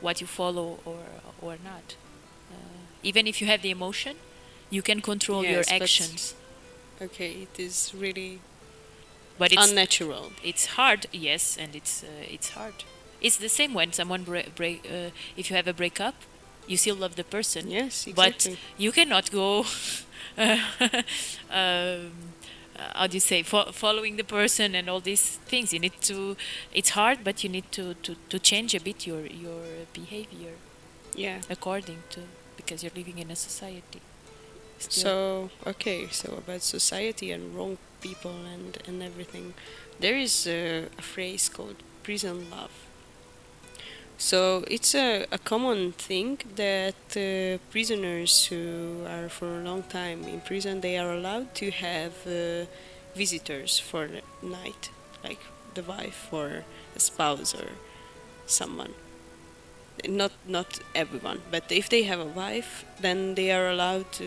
what you follow or not. Even if you have the emotion, you can control your Yes, but- actions. Okay, it is really But it's unnatural. it's hard, yes, and it's hard. It's the same when someone if you have a breakup, you still love the person, Yes, but exactly. you cannot go. How do you say, following the person and all these things? You need to. It's hard, but you need to change a bit your behavior Yeah. according to, because you're living in a society. Still. So okay, so about society and wrong people and everything, there is a phrase called prison love. So it's a common thing that prisoners who are for a long time in prison, they are allowed to have visitors for the night, like the wife or a spouse or someone. Not everyone, but if they have a wife, then they are allowed to.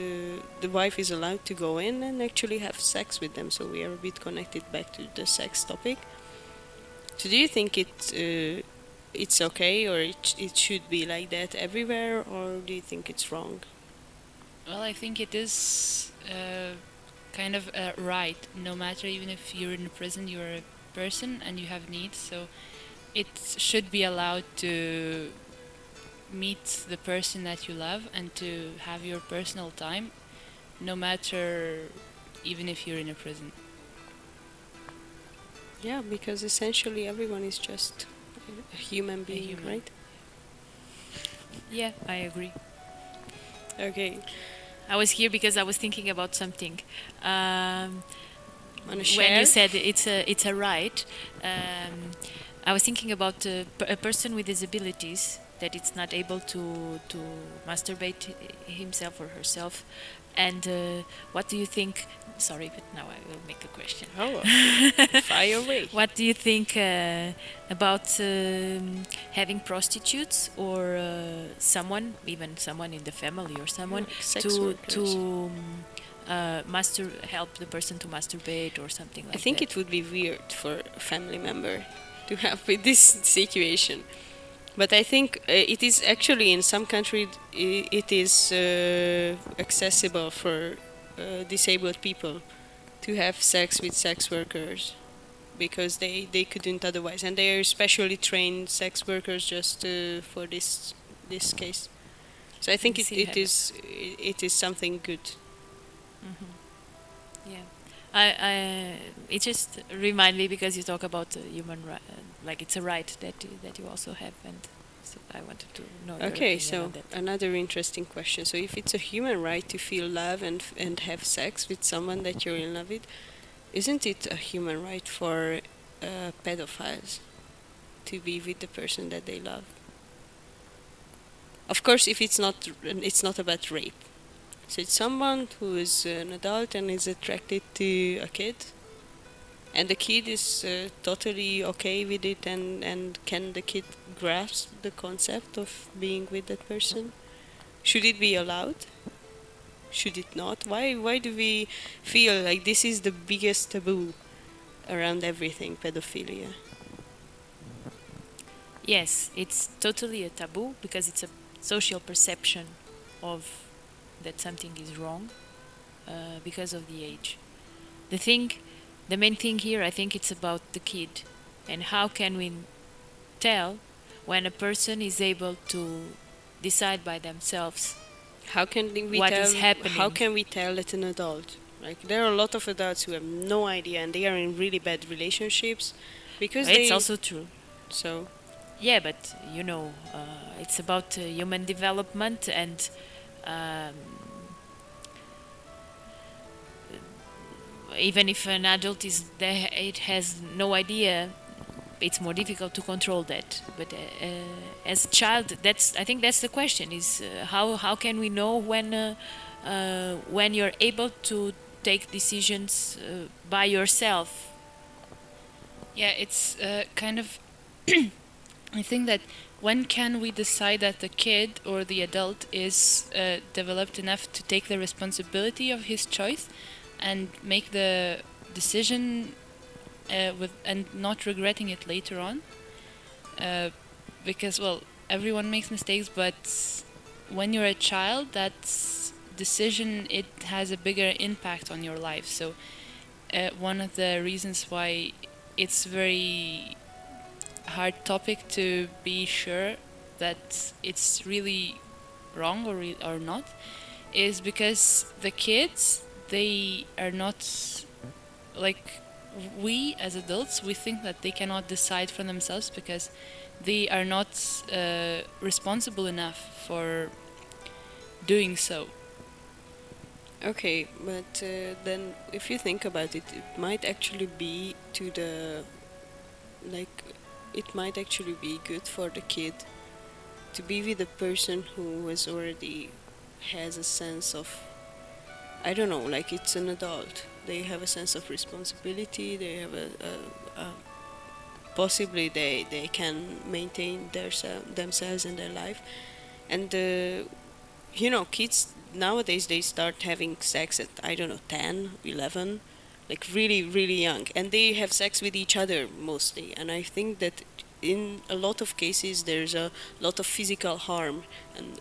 The wife is allowed to go in and actually have sex with them. So we are a bit connected back to the sex topic. So do you think it's okay, or it should be like that everywhere, or do you think it's wrong? Well, I think it is kind of a right. No matter, even if you're in prison, you're a person and you have needs. So it should be allowed to meet the person that you love and to have your personal time, no matter, even if you're in a prison. Yeah, because essentially everyone is just a human being, human. right? Yeah, I agree. Okay. I was here because I was thinking about something. Wanna When share? you said it's a right, I was thinking about a person with disabilities that it's not able to masturbate himself or herself, and what do you think? Sorry, but now I will make a question. Oh, fire away. What do you think about having prostitutes or someone, even someone in the family or someone, Sex to workers. help the person to masturbate or something like I think that? it would be weird for a family member to have with this situation. But I think it is actually in some countries it is accessible for disabled people to have sex with sex workers because they couldn't otherwise, and they are specially trained sex workers just for this case. So I think Yes, you have it. it is something good. Yeah, it just remind me because you talk about human right, like it's a right that you also have, and So I wanted to know your Okay, opinion so on that. another interesting question. So if it's a human right to feel love and have sex with someone that you're in love with, isn't it a human right for pedophiles to be with the person that they love? Of course, if it's not about rape. So it's someone who is an adult and is attracted to a kid, and the kid is totally okay with it, and can the kid grasp the concept of being with that person? Should it be allowed? Should it not? Why do we feel like this is the biggest taboo around everything, pedophilia? Yes, it's totally a taboo because it's a social perception of that something is wrong because of the age. The thing, the main thing here, I think it's about the kid, and how can we tell when a person is able to decide by themselves How can we what tell? is happening. How can we tell that an adult? Like there are a lot of adults who have no idea, and they are in really bad relationships because It's they. also true. So Yeah, but you know, it's about human development, and um, even if an adult is there, it has no idea. It's more difficult to control that. But as a child, I think that's the question: is how can we know when you're able to take decisions by yourself? Yeah, it's kind of. I think that when can we decide that the kid or the adult is developed enough to take the responsibility of his choice and make the decision with and not regretting it later on? Because well, everyone makes mistakes, but when you're a child, that decision it has a bigger impact on your life. So one of the reasons why it's very hard topic to be sure that it's really wrong or not is because the kids, they are not like we as adults. We think that they cannot decide for themselves because they are not responsible enough for doing so. okay, but then if you think about it, it might actually be to the like it might actually be good for the kid to be with a person who has already has a sense of, I don't know, like it's an adult. They have a sense of responsibility. They have a possibly they can maintain themselves and their life, and you know, kids nowadays they start having sex at, I don't know, 10, 11, like really really young, and they have sex with each other mostly, and I think that in a lot of cases there's a lot of physical harm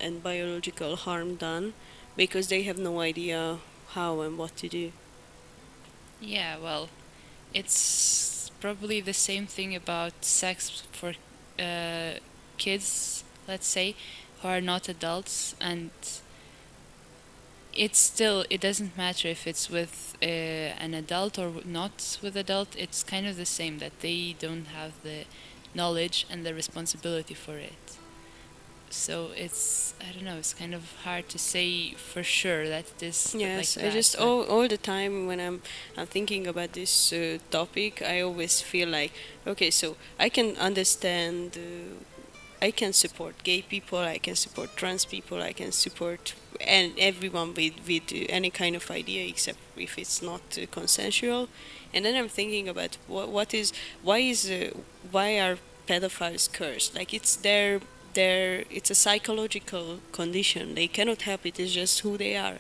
and biological harm done because they have no idea how and what to do. Yeah, well, it's probably the same thing about sex for kids, let's say, who are not adults, and it's still, it doesn't matter if it's with an adult or not with adult. It's kind of the same, that they don't have the knowledge and the responsibility for it. So it's, I don't know, it's kind of hard to say for sure that it is Yes, like I that. just but- all the time when I'm thinking about this topic, I always feel like, okay, so I can understand, I can support gay people, I can support trans people, I can support and everyone with any kind of idea, except if it's not consensual. And then I'm thinking about what is why are pedophiles cursed? Like it's their it's a psychological condition. They cannot help it. It's just who they are.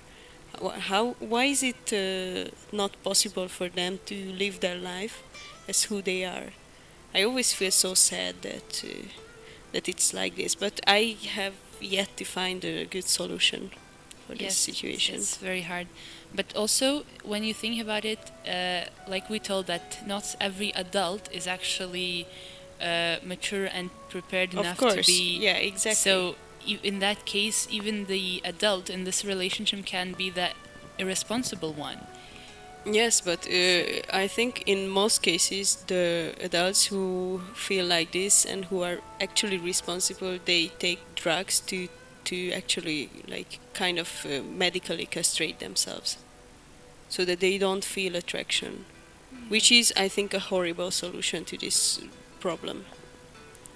Why is it not possible for them to live their life as who they are? I always feel so sad that it's like this, but I have yet to find a good solution for this situation. It's very hard. But also, when you think about it, like we told that not every adult is actually mature and prepared Of enough course, to be. yeah, exactly. So, in that case, even the adult in this relationship can be the irresponsible one. Yes, but I think in most cases, the adults who feel like this and who are actually responsible, they take drugs to actually like kind of medically castrate themselves so that they don't feel attraction, which is, I think, a horrible solution to this problem.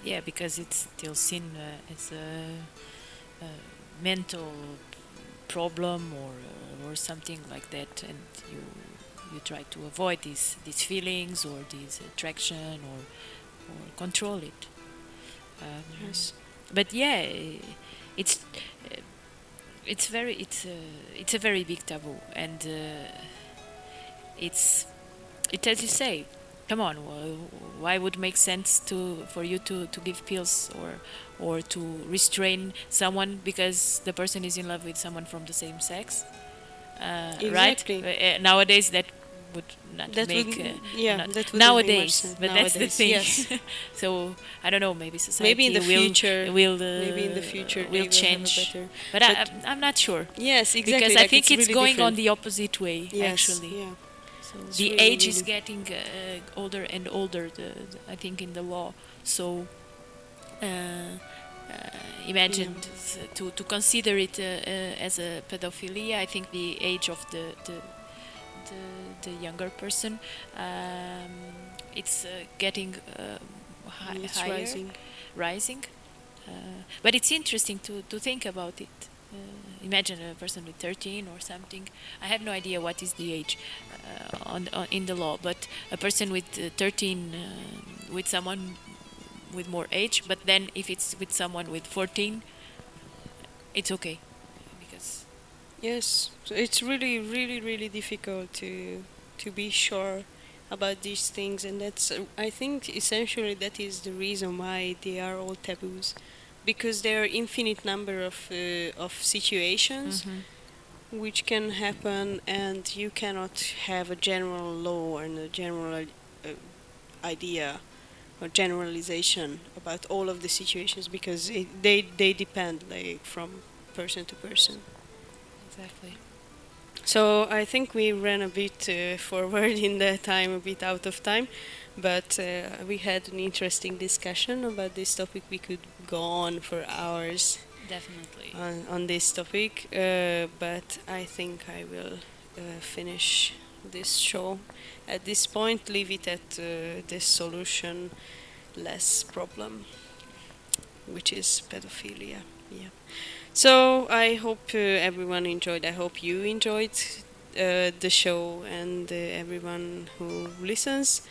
Yeah, because it's still seen as a mental problem or something like that, and you try to avoid these feelings or this attraction or control it. Yes. But yeah, it's it's a very big taboo, and it's it as you say. Come on, why would make sense for you to give pills or to restrain someone because the person is in love with someone from the same sex? Right? Exactly. Nowadays, that would not That would, make yeah, not that wouldn't make much nowadays, sense but that's the nowadays. thing. Yes. So I don't know. Maybe Maybe in society the future, maybe in the future will they will have a change, better. but But I'm not sure yes, because exactly. I Like think it's it's really going on different. the opposite way Yes, actually. yeah. So It's the really, age is really. getting older and older. I think in the law. So imagine Yeah. to consider it as a pedophilia. I think the age of the younger person, um, it's getting It's higher, rising. rising. But it's interesting to think about it. Imagine a person with 13 or something. I have no idea what is the age on in the law, but a person with 13 with someone with more age. But then if it's with someone with 14, it's okay because Yes, so it's really, really, really difficult to be sure about these things, and that's I think essentially that is the reason why they are all taboos, because there are infinite number of situations Mhm. which can happen, and you cannot have a general law and a general idea or generalization about all of the situations because they depend like from person to person. Exactly. So I think we ran a bit forward in the time, a bit out of time, but we had an interesting discussion about this topic. We could go on for hours Definitely. on this topic, but I think I will finish this show at this point. Leave it at this solution less problem, which is pedophilia. Yeah. So I hope everyone enjoyed. I hope you enjoyed the show and everyone who listens.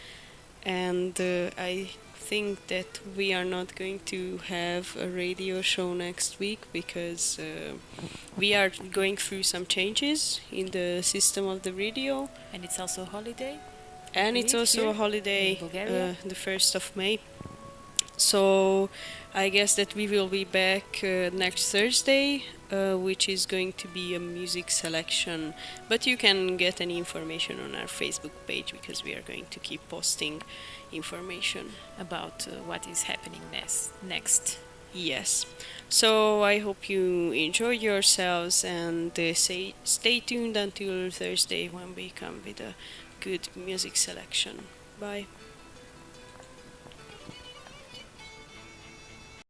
And I think that we are not going to have a radio show next week because we are going through some changes in the system of the radio. And it's also a holiday, I And it's believe, also a here in holiday, Bulgaria. the 1st of May. So I guess that we will be back next Thursday, which is going to be a music selection. But you can get any information on our Facebook page because we are going to keep posting information. About what is happening next. Yes. So I hope you enjoy yourselves and stay tuned until Thursday when we come with a good music selection. Bye.